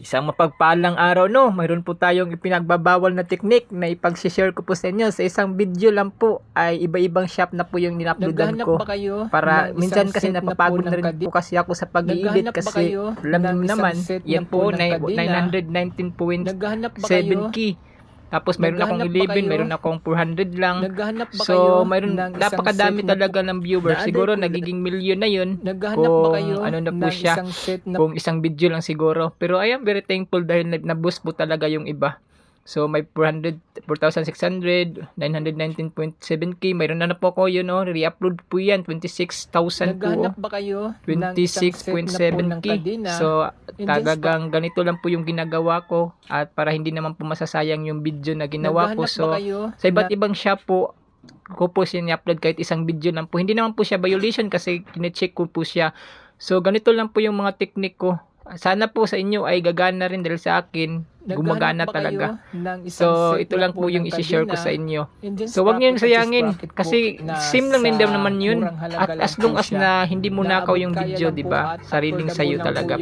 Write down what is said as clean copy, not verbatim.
Isang mapagpalang araw, no? Mayroon po tayong ipinagbabawal na teknik na ipag-share ko po sa inyo. Sa isang video lang po ay iba-ibang shop na po yung in-uploadan ko. Para minsan kasi napapagod na rin po kasi ako sa pag-i-edit kasi alam niyo naman, yan po 919.7K. Tapos mayroon akong 11, mayroon akong 400 lang. So mayroon napakadami talaga ng viewers. Siguro nagiging milyon na yun kung ano na po siya, kung isang video lang siguro. Pero I am very thankful dahil na-boost po talaga yung iba. So may 4,600, 919.7K. Mayroon na po ako yun, re-upload po yan, 26,000 po. 26.7K. So talagang ganito lang po yung ginagawa ko, at para hindi naman po masasayang yung video na ginawa ko. So sa iba't ibang shop po ko po siya upload kahit isang video lang po. Hindi naman po siya violation kasi kine-check ko po siya. So ganito lang po yung mga technique ko. Sana po sa inyo ay gagana rin dahil sa akin gumagana talaga. So ito lang po yung i-share ko sa inyo. So wag niyo yung sayangin kasi same lang din naman yun. At as long as na hindi mo nakaw yung video, di ba? Sariling sayo talaga.